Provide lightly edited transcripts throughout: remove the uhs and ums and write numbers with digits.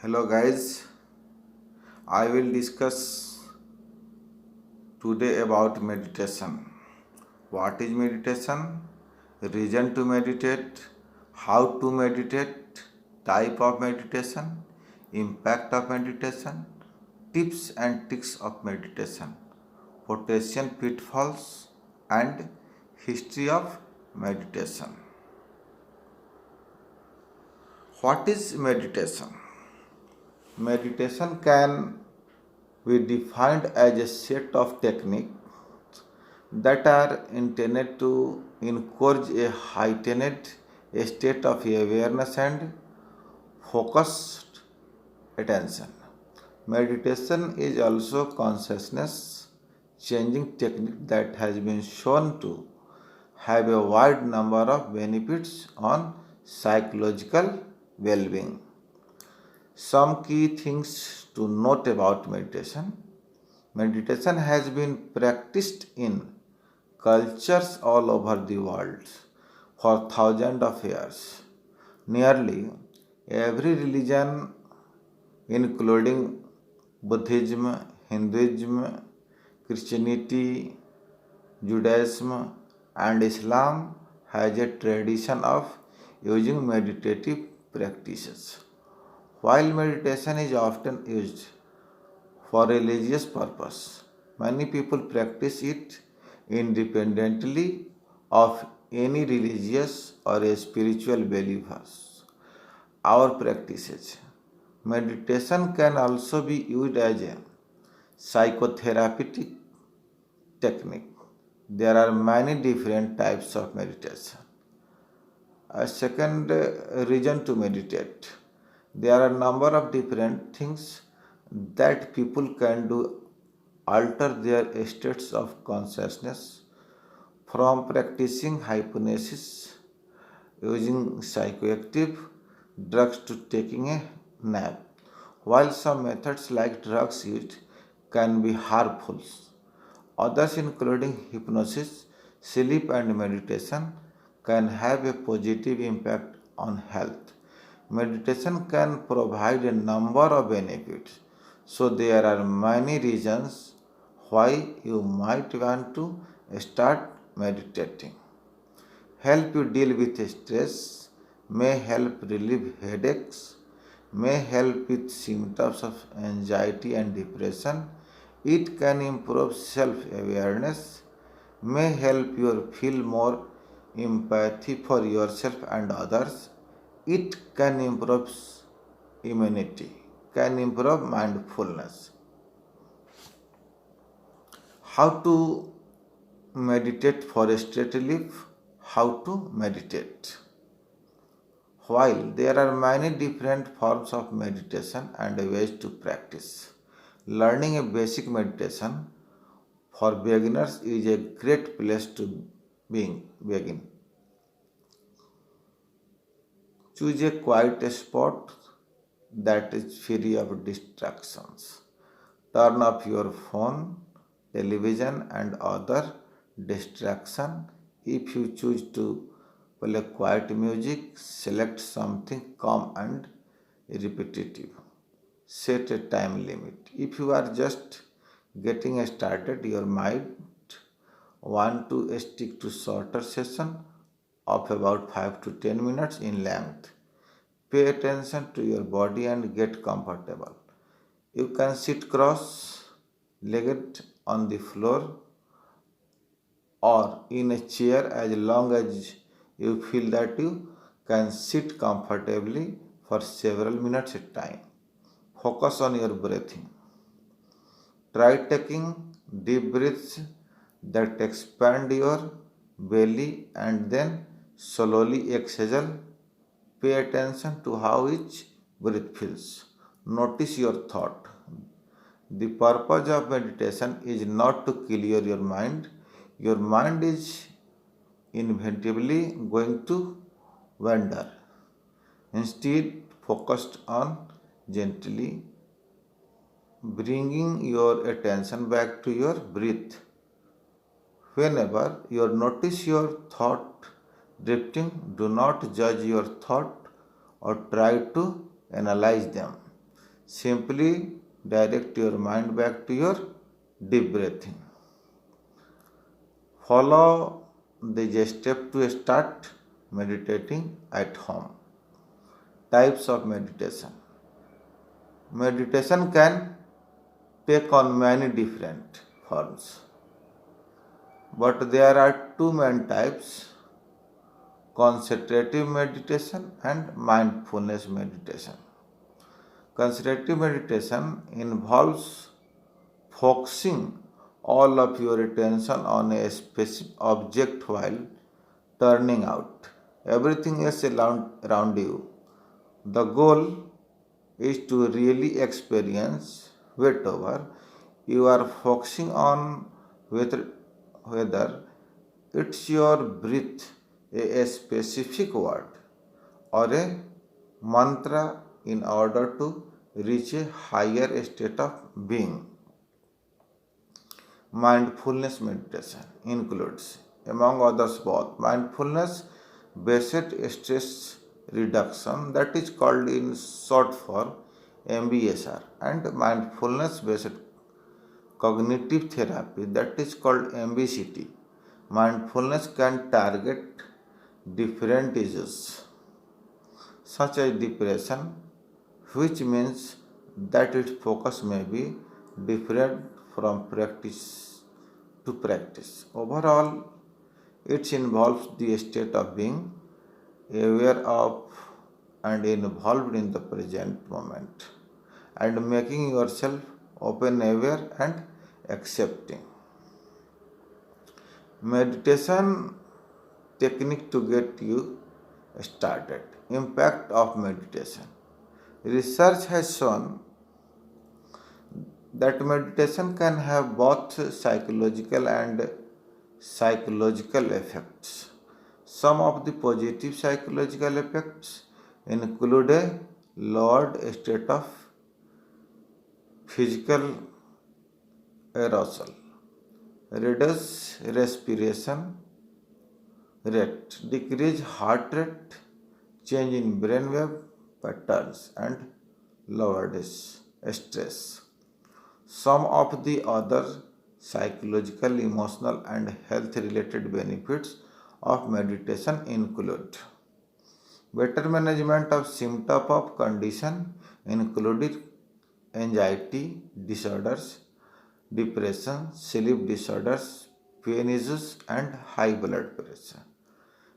Hello guys, I will discuss today about meditation. What is meditation? Reason to meditate, how to meditate, type of meditation, impact of meditation, tips and tricks of meditation, potential pitfalls and history of meditation. What is meditation? Meditation can be defined as a set of techniques that are intended to encourage a heightened state of awareness and focused attention. Meditation is also consciousness changing technique that has been shown to have a wide number of benefits on psychological well-being. Some key things to note about meditation. Meditation has been practiced in cultures all over the world for thousands of years. Nearly every religion, including Buddhism, Hinduism, Christianity, Judaism, and Islam, has a tradition of using meditative practices. While meditation is often used for religious purpose, many people practice it independently of any religious or spiritual beliefs or practices. Meditation can also be used as a psychotherapeutic technique. There are many different types of meditation. A second reason to meditate. There are a number of different things that people can do alter their states of consciousness, from practicing hypnosis, using psychoactive drugs to taking a nap. While some methods like drugs used can be harmful, others including hypnosis, sleep and meditation can have a positive impact on health. Meditation can provide a number of benefits, so there are many reasons why you might want to start meditating. Help you deal with stress, may help relieve headaches, may help with symptoms of anxiety and depression. It can improve self-awareness, may help you feel more empathy for yourself and others. It can improve immunity, can improve mindfulness. How to meditate for stress relief? How to meditate? While there are many different forms of meditation and ways to practice, learning a basic meditation for beginners is a great place to begin. Choose a quiet spot that is free of distractions. Turn off your phone, television, and other distraction. If you choose to play quiet music, select something calm and repetitive. Set a time limit. If you are just getting started, you might want to stick to shorter session of about 5 to 10 minutes in length. Pay attention to your body and get comfortable. You can sit cross legged on the floor or in a chair as long as you feel that you can sit comfortably for several minutes at a time. Focus on your breathing. Try taking deep breaths that expand your belly and then slowly exhale. Pay attention to how each breath feels. Notice your thought. The purpose of meditation is not to kill your mind. Your mind is inevitably going to wander. Instead, focused on gently bringing your attention back to your breath. Whenever you notice your thought drifting, do not judge your thought or try to analyze them. Simply direct your mind back to your deep breathing. Follow these steps to start meditating at home. Types of meditation. Meditation can take on many different forms, but there are two main types: concentrative meditation and mindfulness meditation. Concentrative meditation involves focusing all of your attention on a specific object while turning out everything else around you. The goal is to really experience whatever you are focusing on, whether it's your breath, a specific word, or a mantra, in order to reach a higher state of being. Mindfulness meditation includes, among others, both mindfulness based stress reduction, that is called in short for MBSR, and mindfulness based cognitive therapy, that is called MBCT. Mindfulness can target different issues such as depression, which means that its focus may be different from practice to practice. Overall, it involves the state of being aware of and involved in the present moment and making yourself open, aware, and accepting. Meditation technique to get you started. Impact of meditation. Research has shown that meditation can have both psychological and psychological effects. Some of the positive psychological effects include a lowered state of physical arousal, reduce respiration rate, decrease heart rate, change in brainwave patterns, and lowered stress. Some of the other psychological, emotional, and health related benefits of meditation include better management of symptoms of condition including anxiety disorders, depression, sleep disorders, pain issues, and high blood pressure.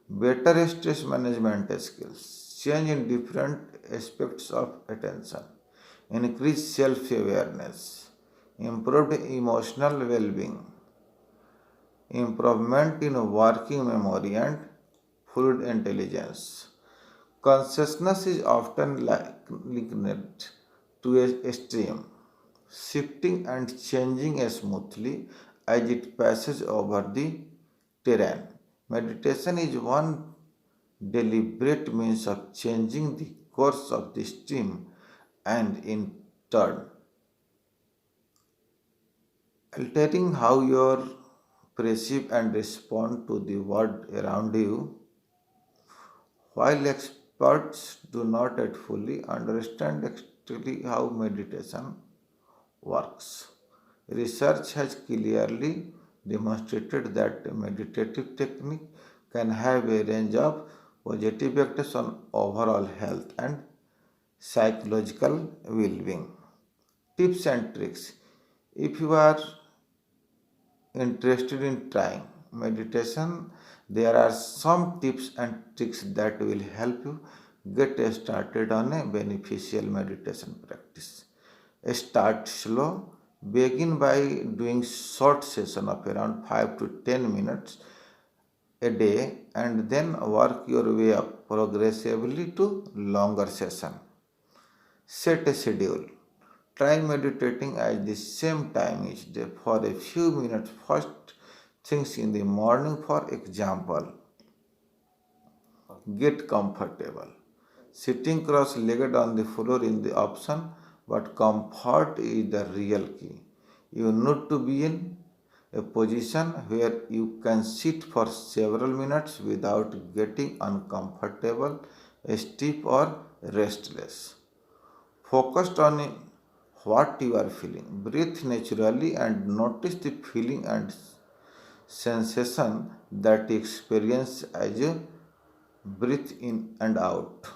Better stress management skills, change in different aspects of attention, increased self awareness, improved emotional well being, improvement in working memory and fluid intelligence. Consciousness is often likened to a stream, shifting and changing smoothly as it passes over the terrain. Meditation is one deliberate means of changing the course of the stream and in turn altering how you perceive and respond to the world around you. While experts do not yet fully understand exactly how meditation works, research has clearly demonstrated that meditative technique can have a range of positive effects on overall health and psychological well-being. Tips and tricks. If you are interested in trying meditation, there are some tips and tricks that will help you get started on a beneficial meditation practice. Start slow. Begin by doing short session of around 5 to 10 minutes a day and then work your way up progressively to longer session. Set a schedule. Try meditating at the same time each day for a few minutes first things in the morning, for example. Get comfortable. Sitting cross legged on the floor is the option, but comfort is the real key. You need to be in a position where you can sit for several minutes without getting uncomfortable, stiff, or restless. Focused on what you are feeling. Breathe naturally and notice the feeling and sensation that you experience as you breathe in and out.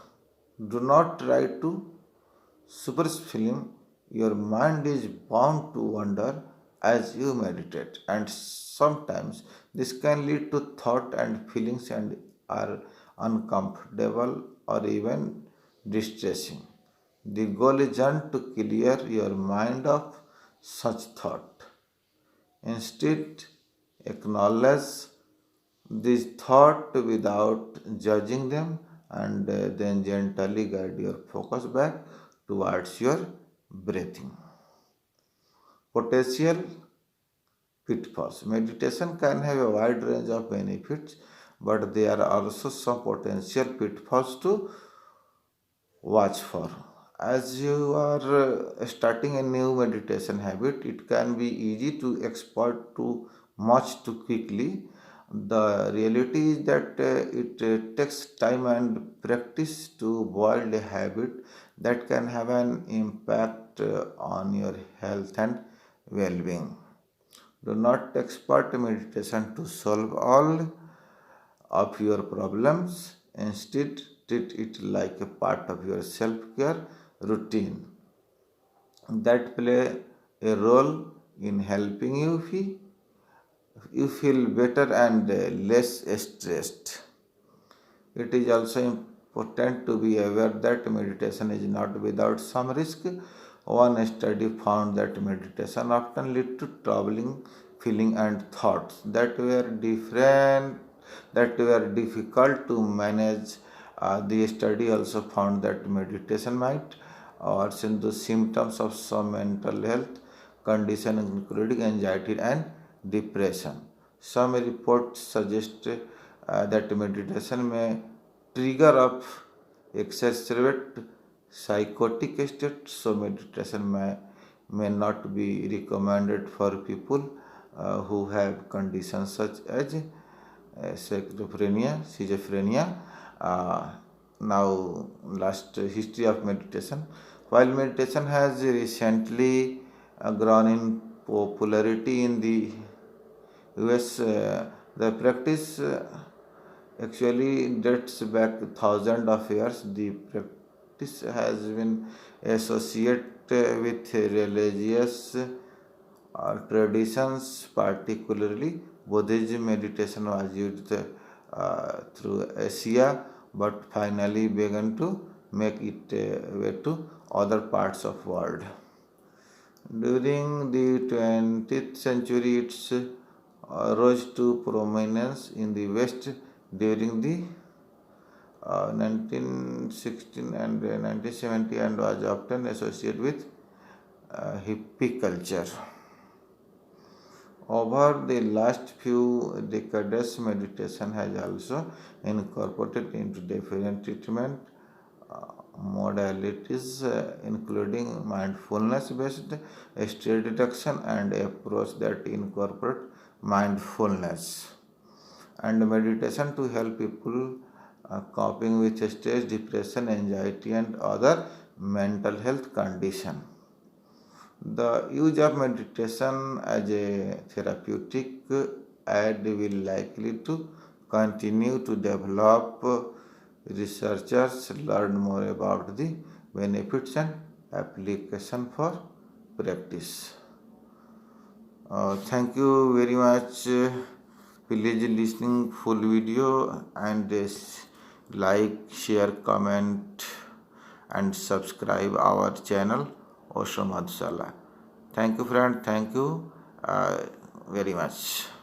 Do not try to suppress feeling. Your mind is bound to wander as you meditate, and sometimes this can lead to thought and feelings and are uncomfortable or even distressing. The goal is not to clear your mind of such thought. Instead, acknowledge this thought without judging them, and then gently guide your focus back towards your breathing. Potential pitfalls. Meditation can have a wide range of benefits, but there are also some potential pitfalls to watch for. As you are starting a new meditation habit, it can be easy to expert too much too quickly. The reality is that it takes time and practice to build a habit that can have an impact on your health and well being. Do not expect meditation to solve all of your problems. Instead, treat it like a part of your self care routine that play a role in helping you feel better and less stressed. It is also important to be aware that meditation is not without some risk. One study found that meditation often lead to troubling feeling and thoughts that were difficult to manage. The study also found that meditation might worsen the symptoms of some mental health conditions, including anxiety and depression. Some reports suggest that meditation may trigger up exacerbate psychotic state, so meditation may not be recommended for people who have conditions such as schizophrenia. Now, last history of meditation. While meditation has recently grown in popularity in the US, the practice actually dates back thousands of years. The practice has been associated with religious traditions, particularly Buddhism. Meditation was used through Asia, but finally began to make it way to other parts of world. During the 20th century, it's rose to prominence in the West during the 1916 and 1970 and was often associated with hippie culture. Over the last few decades, meditation has also incorporated into different treatment modalities, including mindfulness-based stress reduction and approach that incorporate mindfulness and meditation to help people coping with stress, depression, anxiety, and other mental health condition. The use of meditation as a therapeutic aid will likely to continue to develop. Researchers learn more about the benefits and application for practice. Thank you very much. Please listening full video and like, share, comment, and subscribe our channel Osho Madhusala. Thank you, friend. Thank you very much.